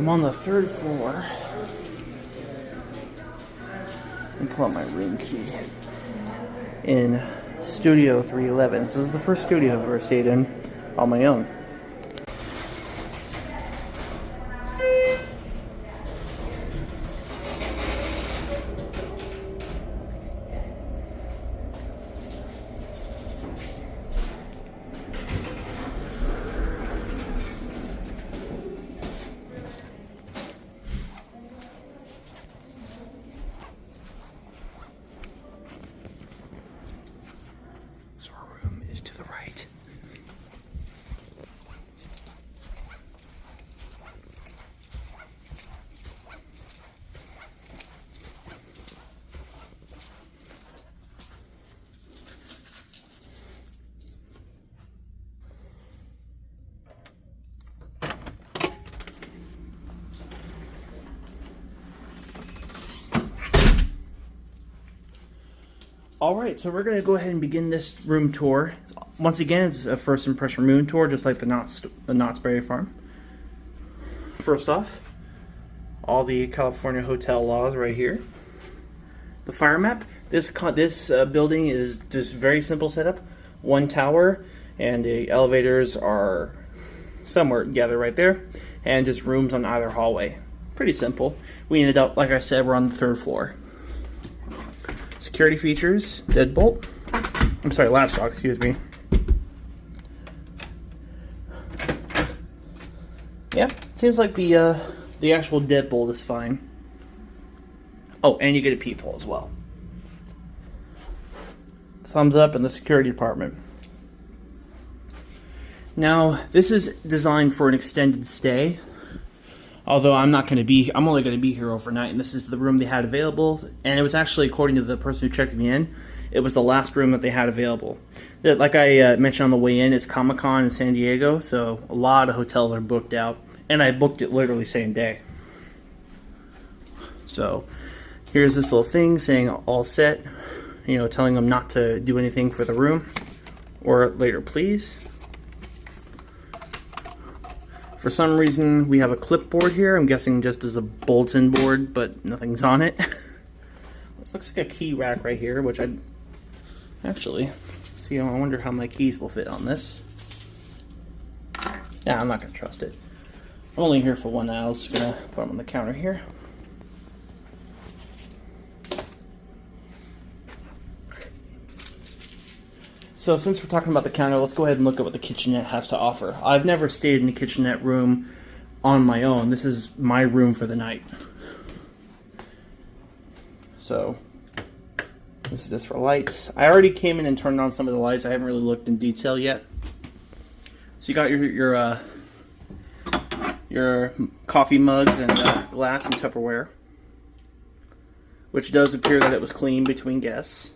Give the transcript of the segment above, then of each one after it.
I'm on the 3rd floor. And pull out my room key. In Studio 311. So this is the first studio I've ever stayed in on my own. So our room is to the right. Alright, so we're going to go ahead and begin this room tour. Once again, it's a first impression room tour, just like the Knott's Berry Farm. First off, all the California hotel laws right here. The fire map. This building is just very simple setup. One tower, and the elevators are somewhere gathered right there, and just rooms on either hallway. Pretty simple. We ended up, like I said, we're on the 3rd floor. Security features, deadbolt. I'm sorry, latchlock, excuse me. Yeah, seems like the actual deadbolt is fine. Oh, and you get a peephole as well. Thumbs up in the security department. Now, this is designed for an extended stay. Although I'm only going to be here overnight, and this is the room they had available. And it was actually, according to the person who checked me in, it was the last room that they had available. Like I mentioned on the way in, it's Comic-Con in San Diego, so a lot of hotels are booked out. And I booked it literally same day. So here's this little thing saying all set, you know, telling them not to do anything for the room, or later please. For some reason, we have a clipboard here. I'm guessing just as a bulletin board, but nothing's on it. This looks like a key rack right here, which I'd actually see. I wonder how my keys will fit on this. Yeah, I'm not gonna trust it. I'm only here for 1 hour. I was gonna put them on the counter here. So since we're talking about the counter, let's go ahead and look at what the kitchenette has to offer. I've never stayed in a kitchenette room on my own. This is my room for the night. So this is just for lights. I already came in and turned on some of the lights. I haven't really looked in detail yet. So you got your coffee mugs and glass and Tupperware, which does appear that it was clean between guests.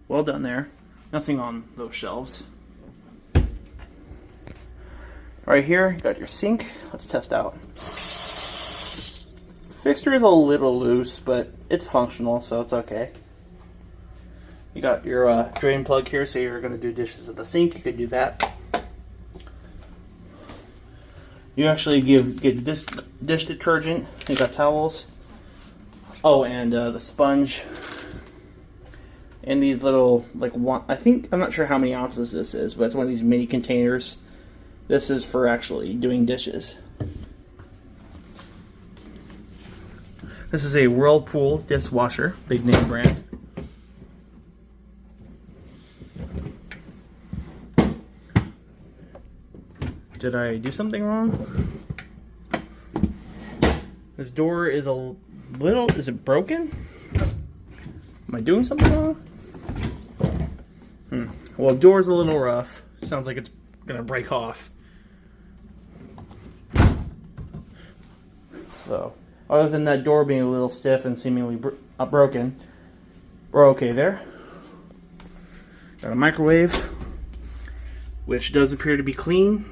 Well done there. Nothing on those shelves. Right here, you got your sink. Let's test out. Fixture is a little loose, but it's functional, so it's okay. You got your drain plug here, so you're going to do dishes at the sink. You could do that. You actually get this dish detergent. You got towels. Oh, and the sponge. And these little, like, I'm not sure how many ounces this is, but it's one of these mini containers. This is for actually doing dishes. This is a Whirlpool dishwasher, big name brand. Did I do something wrong? This door is is it broken? Am I doing something wrong? Well, door's a little rough. Sounds like it's gonna break off. So, other than that door being a little stiff and seemingly broken, we're okay there. Got a microwave, which does appear to be clean.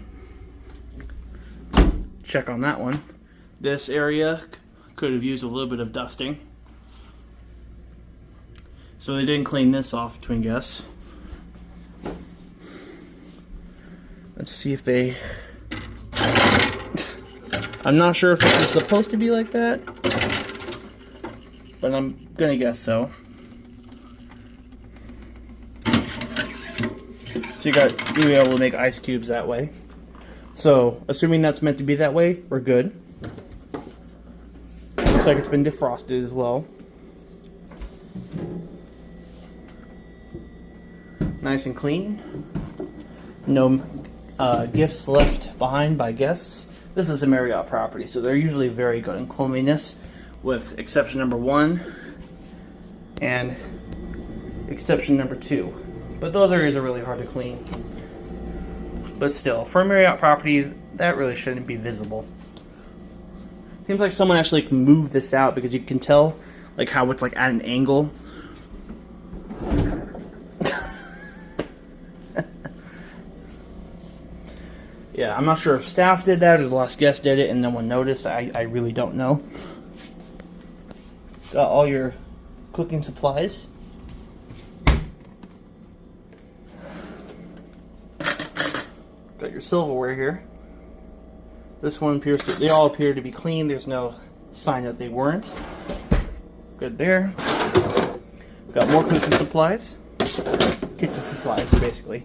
Check on that one. This area could have used a little bit of dusting. So they didn't clean this off between guests. Let's see if they... I'm not sure if this is supposed to be like that, but I'm gonna guess so. So you'll be able to make ice cubes that way. So assuming that's meant to be that way, we're good. Looks like it's been defrosted as well. Nice and clean. No gifts left behind by guests. This is a Marriott property, so they're usually very good in cleanliness, with exception number 1 and exception number 2. But those areas are really hard to clean. But still, for a Marriott property, that really shouldn't be visible. Seems like someone actually moved this out, because you can tell like how it's like at an angle. Yeah, I'm not sure if staff did that or the last guest did it and no one noticed. I really don't know. Got all your cooking supplies. Got your silverware here. This one they all appear to be clean. There's no sign that they weren't. Good there. Got more cooking supplies. Kitchen supplies, basically.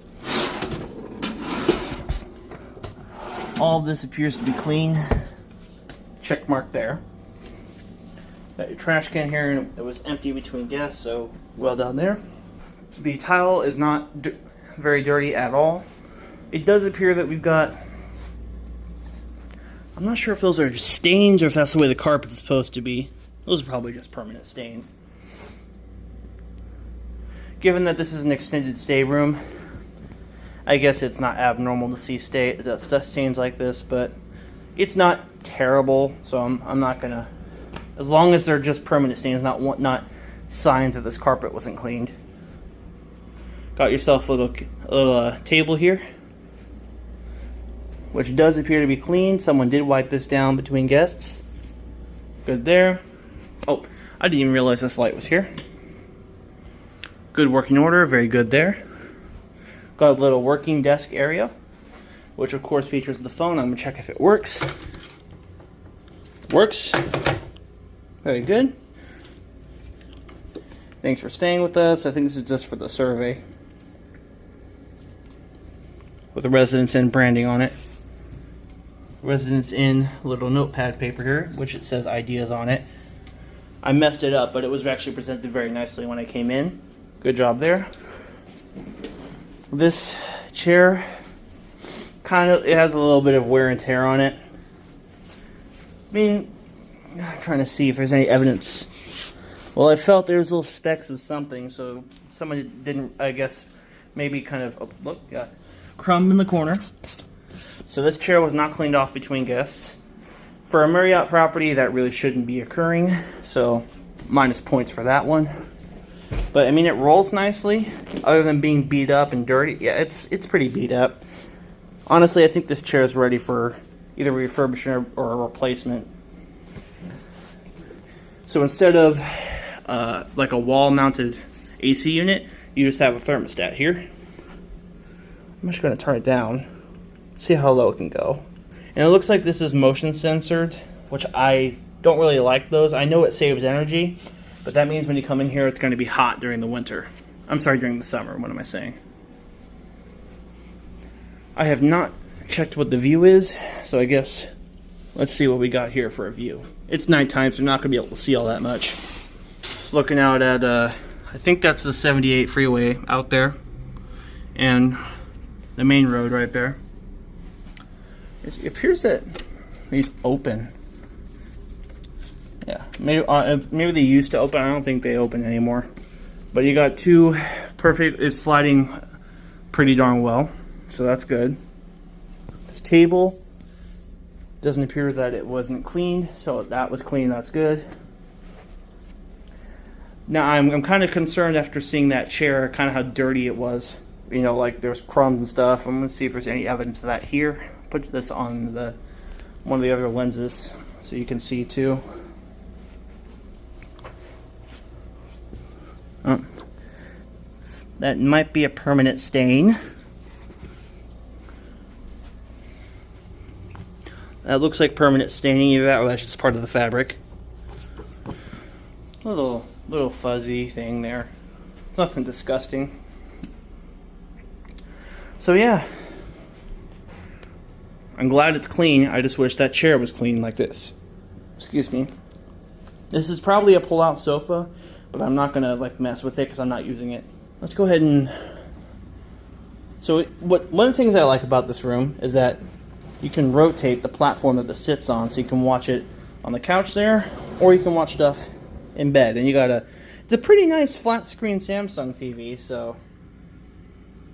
All of this appears to be clean. Check mark there. Got your trash can here, and it was empty between guests, so well done there. The tile is not very dirty at all. It does appear that we've got... I'm not sure if those are stains or if that's the way the carpet's supposed to be. Those are probably just permanent stains. Given that this is an extended stay room, I guess it's not abnormal to see stains like this, but it's not terrible, so I'm not gonna... As long as they're just permanent stains, not signs that this carpet wasn't cleaned. Got yourself a little table here, which does appear to be clean. Someone did wipe this down between guests. Good there. Oh, I didn't even realize this light was here. Good working order, very good there. Got a little working desk area, which of course features the phone. I'm gonna check if it works. Works. Very good. Thanks for staying with us. I think this is just for the survey, with the Residence Inn branding on it. Residence Inn little notepad paper here, which it says ideas on it. I messed it up, but it was actually presented very nicely when I came in. Good job there. This chair, it has a little bit of wear and tear on it. I mean, I'm trying to see if there's any evidence. Well, I felt there was little specks of something, so someone didn't, I guess, maybe kind of, oh, look, got crumb in the corner. So this chair was not cleaned off between guests. For a Marriott property, that really shouldn't be occurring, so minus points for that one. But I mean, it rolls nicely, other than being beat up and dirty. Yeah, it's pretty beat up. Honestly, I think this chair is ready for either refurbishment or a replacement. So instead of like a wall-mounted AC unit, you just have a thermostat here. I'm just going to turn it down, see how low it can go. And it looks like this is motion censored, which I don't really like those. I know it saves energy, but that means when you come in here, it's going to be hot during the winter. I'm sorry, during the summer. What am I saying? I have not checked what the view is, so I guess let's see what we got here for a view. It's nighttime, so you're not going to be able to see all that much. Just looking out at, I think that's the 78 freeway out there, and the main road right there. It appears that he's open. Yeah, maybe they used to open. I don't think they open anymore. But you got two perfect. It's sliding pretty darn well, so that's good. This table doesn't appear that it wasn't cleaned, so that was clean. That's good. Now I'm kind of concerned after seeing that chair, kind of how dirty it was. You know, like there's crumbs and stuff. I'm gonna see if there's any evidence of that here. Put this on one of the other lenses so you can see too. That might be a permanent stain. That looks like permanent staining, either that or that's just part of the fabric. Little fuzzy thing there. It's nothing disgusting. So yeah, I'm glad it's clean. I just wish that chair was clean like this. Excuse me. This is probably a pull-out sofa, but I'm not gonna like mess with it because I'm not using it. Let's go ahead and. So one of the things I like about this room is that you can rotate the platform that it sits on, so you can watch it on the couch there, or you can watch stuff in bed. And it's a pretty nice flat screen Samsung TV, so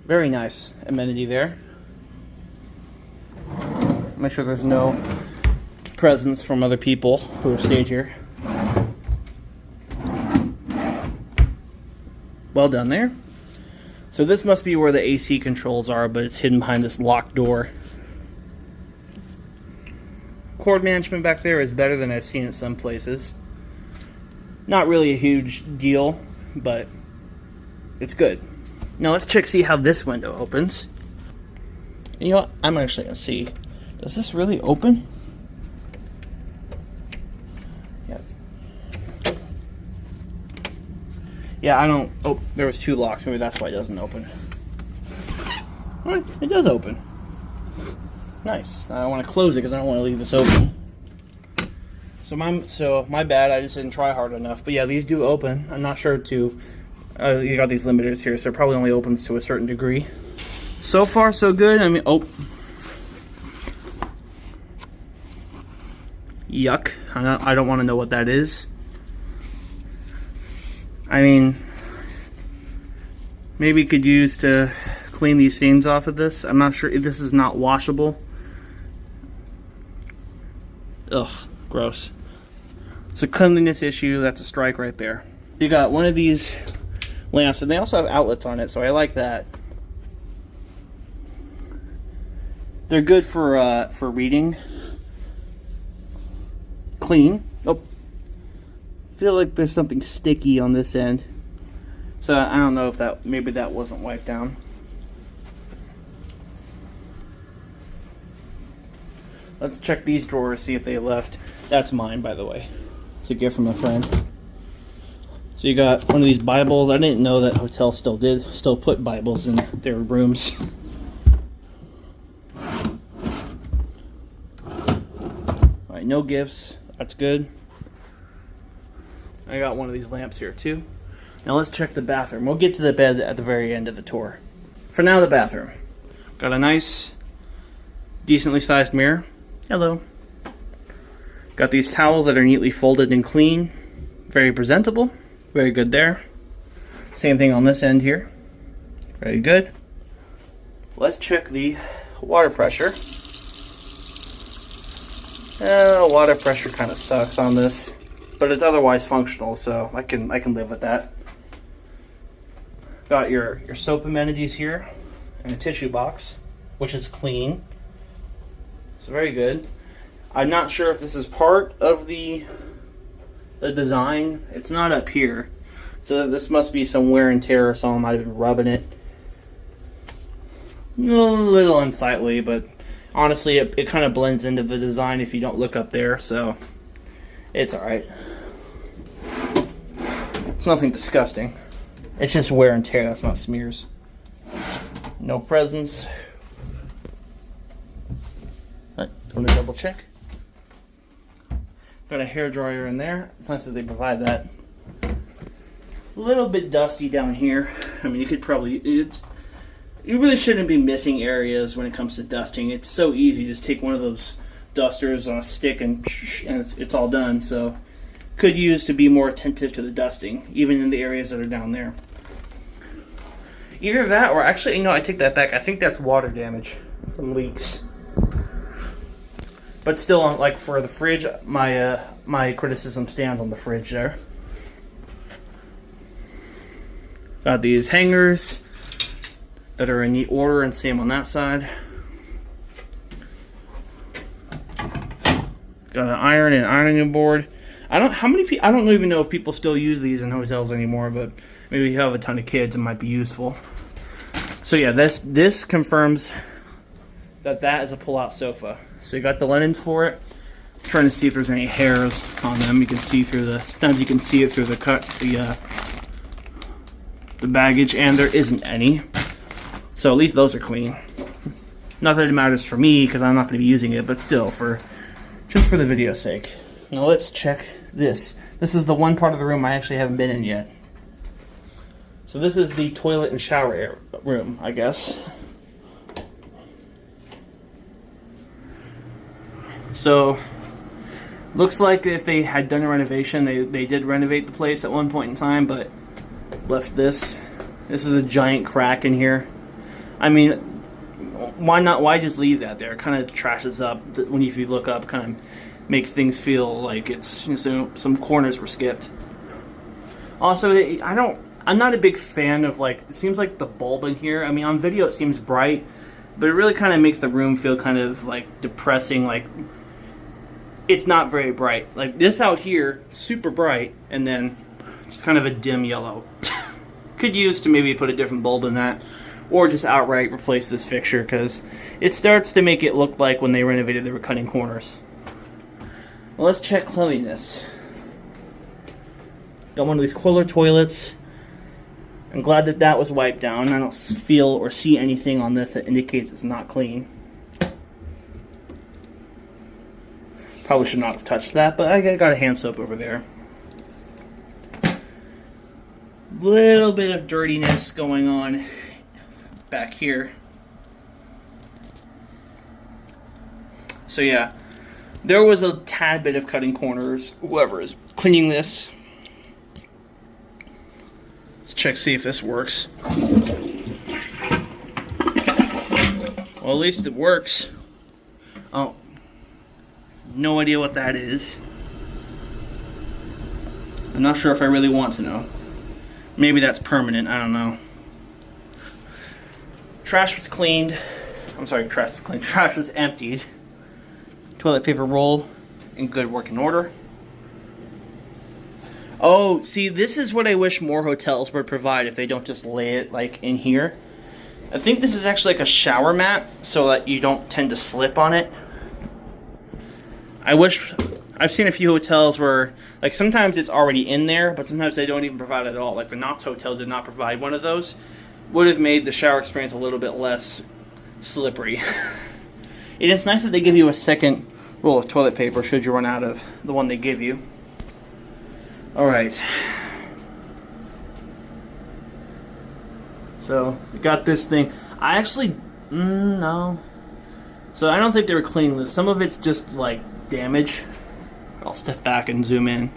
very nice amenity there. Make sure there's no presence from other people who have stayed here. Well done there. So this must be where the AC controls are, but it's hidden behind this locked door. Cord management back there is better than I've seen at some places. Not really a huge deal, but it's good. Now let's see how this window opens. You know what? I'm actually going to see. Does this really open? Yeah. Yeah, I don't... Oh, there was 2 locks. Maybe that's why it doesn't open. Alright, it does open. Nice. I don't want to close it because I don't want to leave this open. So my bad, I just didn't try hard enough. But yeah, these do open. I'm not sure to... you got these limiters here, so it probably only opens to a certain degree. So far, so good. I mean, oh. Yuck. I don't want to know what that is. I mean, maybe could use to clean these stains off of this. I'm not sure if this is not washable. Ugh, gross. It's a cleanliness issue. That's a strike right there. You got one of these lamps, and they also have outlets on it, so I like that. They're good for reading. Clean. Oh, feel like there's something sticky on this end, so I don't know if maybe that wasn't wiped down. Let's check these drawers, see if they left. That's mine, by the way. It's a gift from a friend. So you got one of these Bibles. I didn't know that hotels still put Bibles in their rooms. Alright, no gifts. That's good. I got one of these lamps here too. Now let's check the bathroom. We'll get to the bed at the very end of the tour. For now, the bathroom. Got a nice, decently sized mirror. Hello. Got these towels that are neatly folded and clean. Very presentable. Very good there. Same thing on this end here. Very good. Let's check the water pressure. Water pressure kind of sucks on this, but it's otherwise functional, so I can live with that. Got your soap amenities here and a tissue box, which is clean. It's very good. I'm not sure if this is part of the design. It's not up here, so this must be some wear and tear, or someone might have been rubbing it. A little unsightly, but honestly it kind of blends into the design if you don't look up there, so it's alright. It's nothing disgusting. It's just wear and tear, that's not smears. No presents. Right, want to double check? Got a hair dryer in there. It's nice that they provide that. A little bit dusty down here. I mean, you could probably... You really shouldn't be missing areas when it comes to dusting. It's so easy. Just take one of those dusters on a stick and it's all done. So could use to be more attentive to the dusting, even in the areas that are down there. Either that, or actually, you know, I take that back. I think that's water damage from leaks. But still, like for the fridge, my criticism stands on the fridge there. Got these hangers that are in neat order, and same on that side. Got an iron and ironing board. I don't even know if people still use these in hotels anymore, but maybe you have a ton of kids, it might be useful. So yeah, this confirms that is a pull-out sofa. So you got the linens for it. I'm trying to see if there's any hairs on them. You can see through the, sometimes you can see it through the baggage, and there isn't any. So at least those are clean. Not that it matters for me because I'm not going to be using it, but still, just for the video's sake. Now let's check this. This is the one part of the room I actually haven't been in yet. So this is the toilet and shower room, I guess. So, looks like if they had done a renovation, they did renovate the place at one point in time, but left this. This is a giant crack in here. I mean, why not? Why just leave that there? It kind of trashes up when if you look up, kind of makes things feel like it's, you know, some corners were skipped. Also, I'm not a big fan of, like, it seems like the bulb in here. I mean, on video it seems bright, but it really kind of makes the room feel kind of like depressing. Like, it's not very bright. Like this out here, super bright, and then just kind of a dim yellow. Could use to maybe put a different bulb in that, or just outright replace this fixture, because it starts to make it look like when they renovated they were cutting corners. Well, let's check cleanliness. Got one of these Kohler toilets. I'm glad that that was wiped down. I don't feel or see anything on this that indicates it's not clean. Probably should not have touched that, but I got a hand soap over there. Little bit of dirtiness going on back here. So yeah, there was a tad bit of cutting corners. Whoever is cleaning this. Let's check, see if this works. Well, at least it works. Oh, no idea what that is. I'm not sure if I really want to know. Maybe that's permanent, I don't know. Trash was cleaned. I'm sorry, trash was cleaned. Trash was emptied. Toilet paper roll in good working order. Oh, see, this is what I wish more hotels would provide if they don't just lay it like in here. I think this is actually like a shower mat so that you don't tend to slip on it. I've seen a few hotels where, like, sometimes it's already in there, but sometimes they don't even provide it at all. Like the Knott's Hotel did not provide one of those. Would have made the shower experience a little bit less slippery. And it's nice that they give you a second roll of toilet paper should you run out of the one they give you. Alright. So, we got this thing. I actually, no. So I don't think they were cleaning this. Some of it's just like damage. I'll step back and zoom in.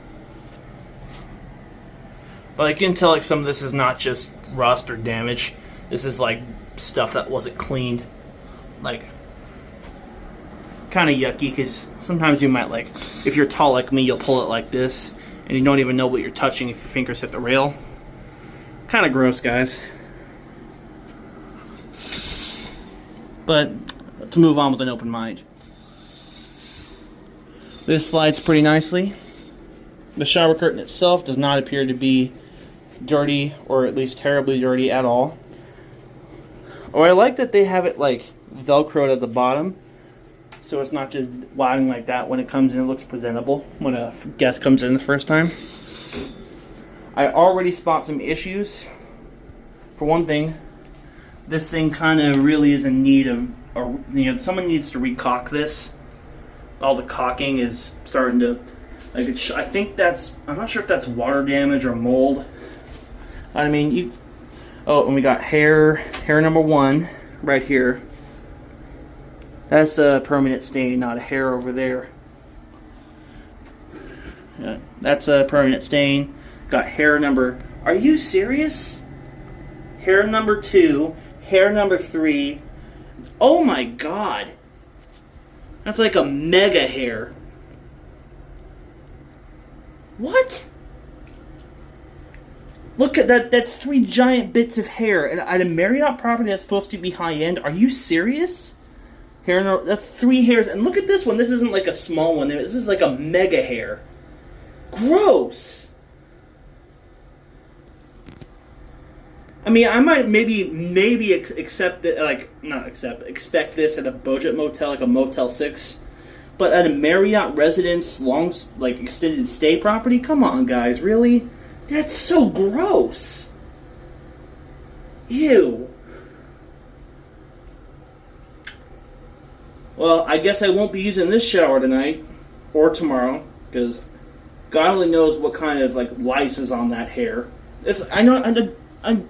But I can tell like some of this is not just rust or damage. This is like stuff that wasn't cleaned. Like, kind of yucky, because sometimes you might, like, if you're tall like me, you'll pull it like this and you don't even know what you're touching if your fingers hit the rail. Kind of gross, guys. But let's move on with an open mind. This slides pretty nicely. The shower curtain itself does not appear to be dirty, or at least terribly dirty at all. Oh, I like that they have it like velcroed at the bottom, so it's not just wadding like that. When it comes in, it looks presentable when a guest comes in the first time. I already spot some issues. For one thing, this thing kind of really is in need of, someone needs to recock this. All the caulking is starting to, like, I think that's, I'm not sure if that's water damage or mold. I mean, and we got hair number 1 right here. That's a permanent stain, not a hair over there. Yeah, that's a permanent stain. Got hair number, are you serious? Hair number 2, hair number 3. Oh my god. That's like a mega hair. What? Look at that. That's 3 giant bits of hair. And at a Marriott property that's supposed to be high-end, are you serious? Hair, that's 3 hairs. And look at this one. This isn't like a small one. This is like a mega hair. Gross. I mean, I might maybe expect this at a budget motel, like a Motel 6, But at a Marriott residence, long, like, extended stay property? Come on, guys, really? That's so gross. Ew. Well, I guess I won't be using this shower tonight or tomorrow, because God only knows what kind of, like, lice is on that hair. I'm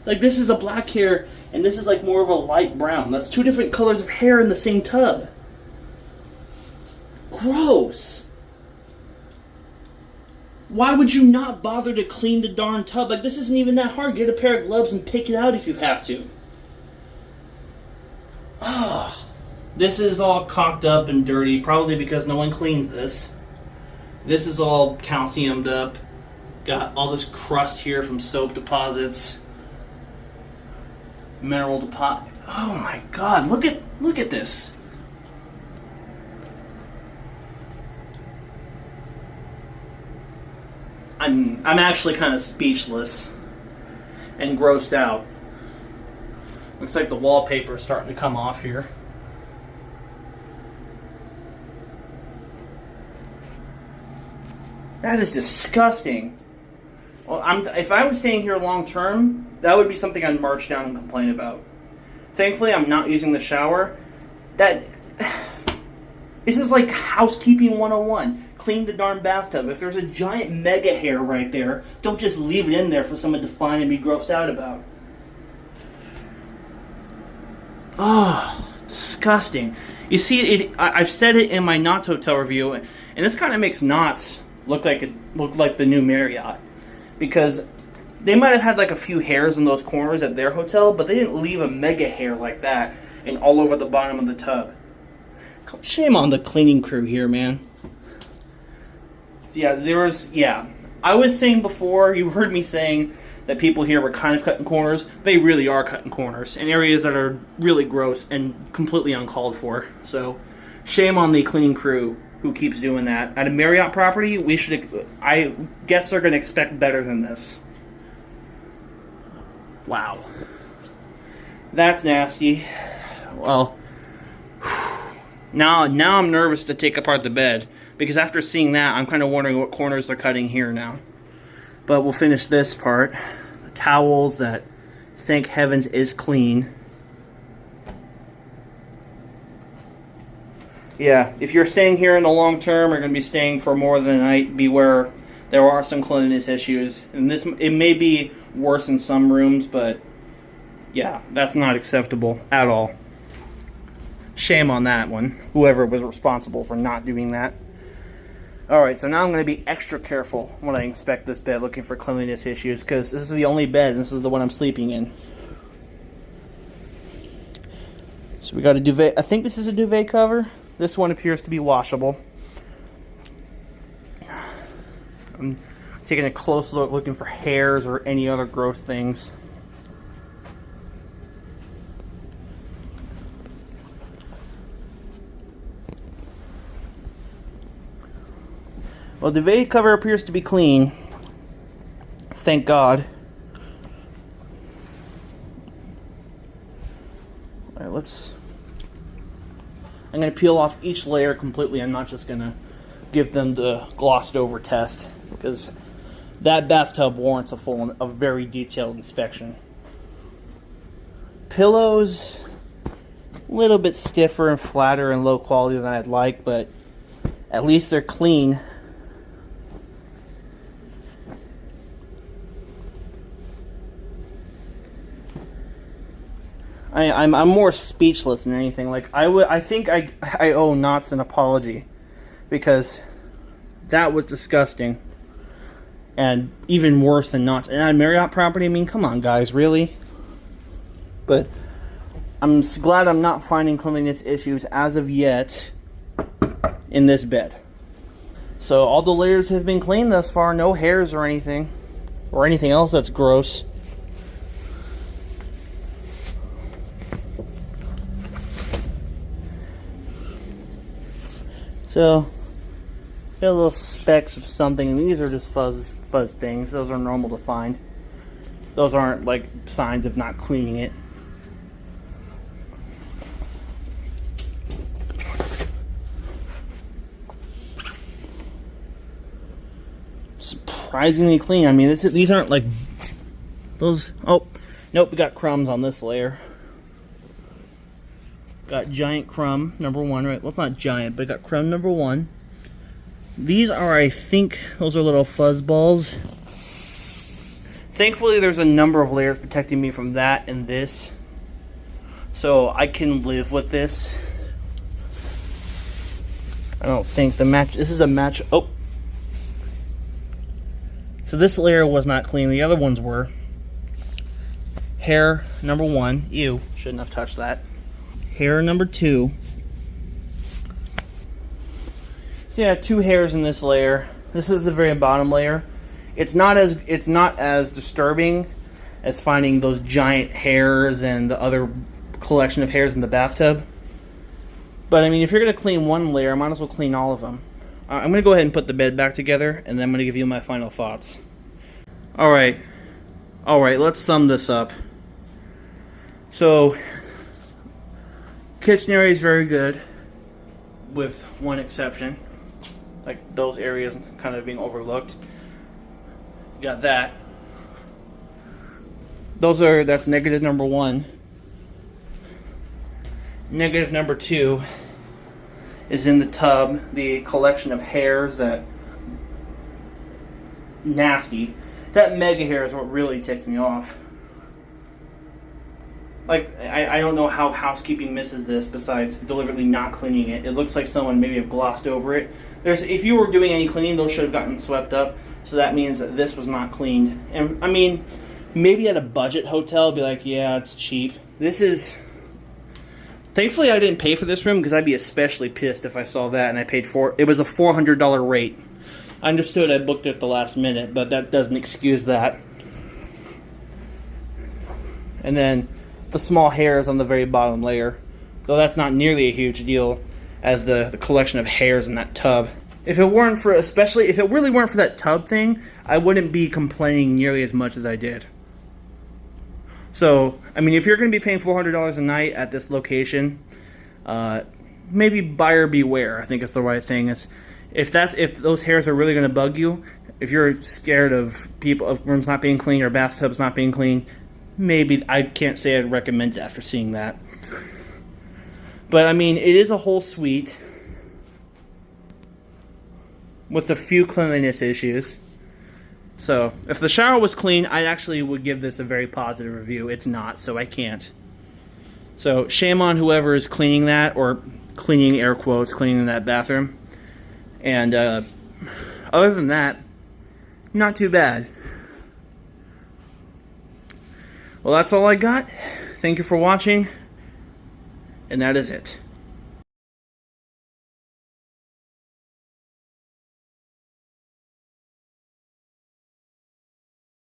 like, this is a black hair, and this is like more of a light brown. That's two different colors of hair in the same tub. Gross. Why would you not bother to clean the darn tub? Like, this isn't even that hard. Get a pair of gloves and pick it out if you have to. Ugh. This is all cocked up and dirty, probably because no one cleans this. This is all calciumed up. Got all this crust here from soap deposits. Mineral deposit. Oh my God, look at this. I'm actually kind of speechless and grossed out. Looks like the wallpaper is starting to come off here. That is disgusting. Well, if I was staying here long term, that would be something I'd march down and complain about. Thankfully, I'm not using the shower. This is like housekeeping 101. Clean the darn bathtub. If there's a giant mega hair right there, don't just leave it in there for someone to find and be grossed out about. Oh, disgusting. You see, I've said it in my Knott's Hotel review, and this kind of makes Knott's look like the new Marriott. Because they might have had like a few hairs in those corners at their hotel, but they didn't leave a mega hair like that and all over the bottom of the tub. Shame on the cleaning crew here, man. Yeah, I was saying before, you heard me saying that people here were kind of cutting corners. They really are cutting corners in areas that are really gross and completely uncalled for. So, shame on the cleaning crew who keeps doing that. At a Marriott property, I guess they're going to expect better than this. Wow. That's nasty. Well, now I'm nervous to take apart the bed, because after seeing that, I'm kind of wondering what corners they're cutting here now. But we'll finish this part. The towels that, thank heavens, is clean. Yeah, if you're staying here in the long term, or going to be staying for more than a night, beware. There are some cleanliness issues. And it may be worse in some rooms, but yeah, that's not acceptable at all. Shame on that one, whoever was responsible for not doing that. Alright, so now I'm going to be extra careful when I inspect this bed looking for cleanliness issues, because this is the only bed and this is the one I'm sleeping in. So we got a duvet. I think this is a duvet cover. This one appears to be washable. I'm taking a close look, looking for hairs or any other gross things. Well, the duvet cover appears to be clean. Thank God. Alright, I'm going to peel off each layer completely. I'm not just going to give them the glossed over test, because that bathtub warrants a very detailed inspection. Pillows, a little bit stiffer and flatter and low quality than I'd like, but at least they're clean. I'm more speechless than anything. Like, I think I owe Knott's an apology, because that was disgusting, and even worse than Knott's. And on Marriott property, I mean, come on, guys, really? But I'm glad I'm not finding cleanliness issues as of yet in this bed. So all the layers have been cleaned thus far. No hairs or anything else that's gross. So, got little specks of something, and these are just fuzz things. Those are normal to find. Those aren't like signs of not cleaning it. surprisingly clean. I mean, these aren't like those. Oh, nope, we got crumbs on this layer. Got giant crumb number 1, right? Well, it's not giant, but got crumb number 1. These are, I think, those are little fuzz balls. Thankfully, there's a number of layers protecting me from that and this, so I can live with this. I don't think the match. This is a match. Oh, so this layer was not clean. The other ones were. Hair number 1. Ew, shouldn't have touched that. Hair number 2. So yeah, 2 hairs in this layer. This is the very bottom layer. It's not as disturbing as finding those giant hairs and the other collection of hairs in the bathtub. But I mean, if you're going to clean one layer, I might as well clean all of them. I'm going to go ahead and put the bed back together, and then I'm going to give you my final thoughts. Alright, let's sum this up. So, kitchen area is very good, with one exception. Like those areas kind of being overlooked. Got that. That's negative number 1. Negative number 2 is in the tub, the collection of hairs that nasty. That mega hair is what really ticked me off. Like, I don't know how housekeeping misses this besides deliberately not cleaning it. It looks like someone maybe have glossed over it. If you were doing any cleaning, those should have gotten swept up. So that means that this was not cleaned. And I mean, maybe at a budget hotel, be like, yeah, it's cheap. This is... Thankfully, I didn't pay for this room because I'd be especially pissed if I saw that and I paid for it. It was a $400 rate. I understood I booked it at the last minute, but that doesn't excuse that. And then the small hairs on the very bottom layer, though that's not nearly a huge deal as the collection of hairs in that tub. If it weren't for, especially if it really weren't for that tub thing, I wouldn't be complaining nearly as much as I did. So, I mean, if you're going to be paying $400 a night at this location, maybe buyer beware, I think is the right thing. If those hairs are really going to bug you, if you're scared of rooms not being clean or bathtubs not being clean, maybe I can't say I'd recommend it after seeing that. But I mean, it is a whole suite with a few cleanliness issues. So, if the shower was clean, I actually would give this a very positive review. It's not, so I can't. So, shame on whoever is cleaning that, or cleaning, air quotes, cleaning that bathroom. And, other than that, not too bad. Well, that's all I got. Thank you for watching, and that is it.